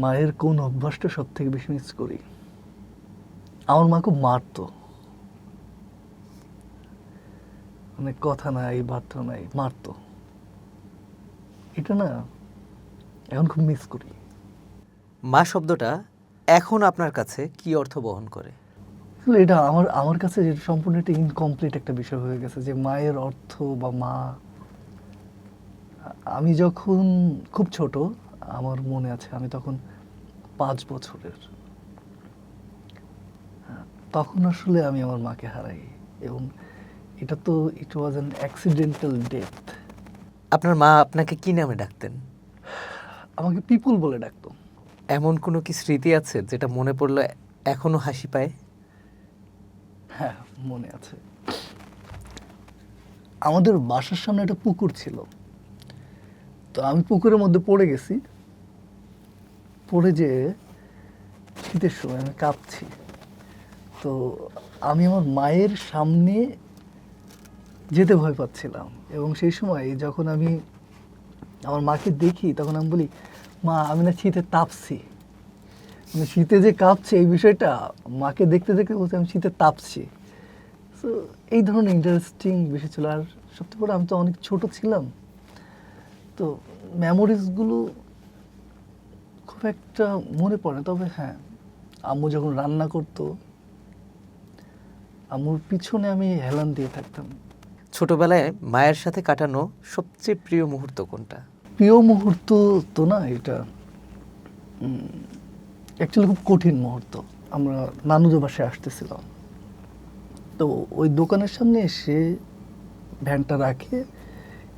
মায়ের কোন অভ্যাসটা সব থেকে বেশি মিস করি? আমার মা খুব মারতো, মানে কথা নাই বার্তা নাই, মারতো। এটা না এখন খুব মিস করি। মা শব্দটা এখন আপনার কাছে কি অর্থ বহন করে? আসলে এটা আমার আমার কাছে এটা সম্পূর্ণ একটা ইনকমপ্লিট একটা বিষয় হয়ে গেছে, যে মায়ের অর্থ বা মা। আমি যখন খুব ছোট, আমার মনে আছে আমি তখন 5 বছরের। তখন আসলে আমি আমার মাকে হারাই, এবং এটা তো ইট ওয়াজ অ্যান অ্যাক্সিডেন্টাল ডেথ। আপনার মা আপনাকে কি নামে ডাকতেন? আমাকে পিপুল বলে ডাকতো। এমন কোনো কি স্মৃতি আছে যেটা মনে পড়লে এখনো হাসি পায়? হ্যাঁ, মনে আছে। আমাদের বাসার সামনে একটা পুকুর ছিল, তো আমি পুকুরের মধ্যে পড়ে গেছি। পড়ে যেয়ে শীতের সময় আমি কাঁপছি। তো আমি আমার মায়ের সামনে যেতে ভয় পাচ্ছিলাম, এবং সেই সময় যখন আমি আমার মাকে দেখি তখন আমি বলি, মা আমি না শীতে তাপছি। মানে শীতে যে কাঁপছে এই বিষয়টা মাকে দেখতে দেখতে বলছি আমি শীতে তাপছি। তো এই ধরনের ইন্টারেস্টিং বিষয় ছিল। আর সবথেকে বড়, আমি তো অনেক ছোট ছিলাম, তো মেমোরিজগুলো খুব একটা মনে পড়ে না। তবে হ্যাঁ, আম্মু যখন রান্না করতো, আম্মুর পিছনে আমি হেলান দিয়ে থাকতাম। ছোটবেলায় মায়ের সাথে কাটানো সবচেয়ে প্রিয় মুহূর্ত কোনটা? প্রিয় মুহূর্ত তো না এটা, অ্যাকচুয়ালি খুব কঠিন মুহূর্ত। আমরা নানুদের বাসায় আসতেছিলাম, তো ওই দোকানের সামনে এসে ভ্যানটা রাখে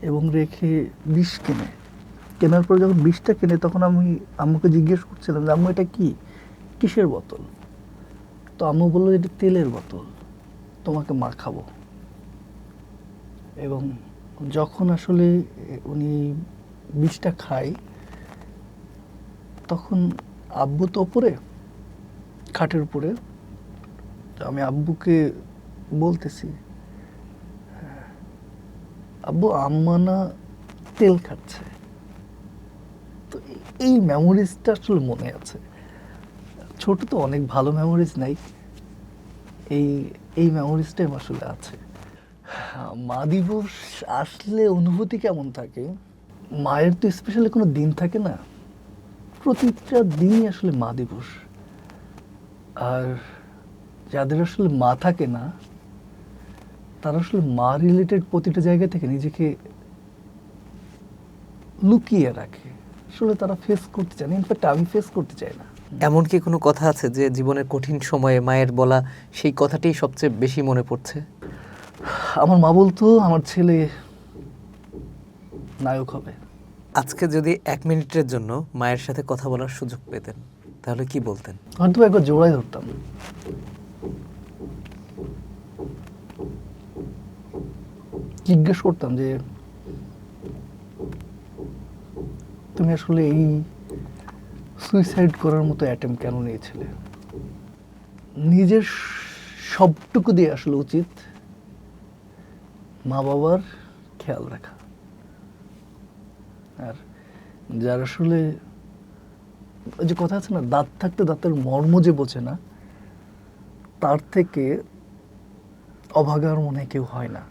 এবং রেখে বিষ কেনে। কেনার পর যখন বিষটা কেনে তখন আমি আম্মুকে জিজ্ঞেস করছিলাম যে আম্মু এটা কি, কিসের বোতল? তো আম্মু বললো এটা তেলের বোতল, তোমাকে মাখাবো। এবং যখন আসলে উনি বিষটা খায়, তখন আব্বু তো ওপরে খাটের উপরে, তো আমি আব্বুকে বলতেছি, আব্বু আম্মা না তেল খাচ্ছে। তো এই মেমোরিজটা আসলে মনে আছে। ছোট তো অনেক ভালো মেমোরিজ নাই, এই এই মেমোরিজটাই আসলে আছে। মা দিবস আসলে অনুভূতি কেমন থাকে? মায়ের তো স্পেশালি কোনো দিন থাকে না, প্রতিটা দিনই আসলে মা দিবস। আর যাদের আসলে মা থাকে না, তারা আসলে মা রিলেটেড প্রতিটা জায়গা থেকে নিজেকে লুকিয়ে রাখে। আসলে তারা ফেস করতে চায় না, ইনফ্যাক্ট আমি ফেস করতে চাই না। এমন কি কোনো কথা আছে যে জীবনের কঠিন সময়ে মায়ের বলা সেই কথাটাই সবচেয়ে বেশি মনে পড়ছে? আমার মা বলতো আমার ছেলে নায়ক হবে। আজকে যদি 1 মিনিটের জন্য মায়ের সাথে কথা বলার সুযোগ পেতেন তাহলে কি বলতেন? হয়তো একবার জোড়াই ধরতাম, জিজ্ঞেস করতাম যে তুমি আসলে এই সুইসাইড করার মতো অ্যাটেম্প কেন নিয়েছিলে? নিজের সবটুকু দিয়ে আসলে উচিত মা বাবার খেয়াল রাখা। আর যার আসলে ওই যে কথা আছে না, দাঁত থাকতে দাঁতের মর্ম যে বোঝে না, তার থেকে অভাগা আর মনে হয় কেউ হয় না।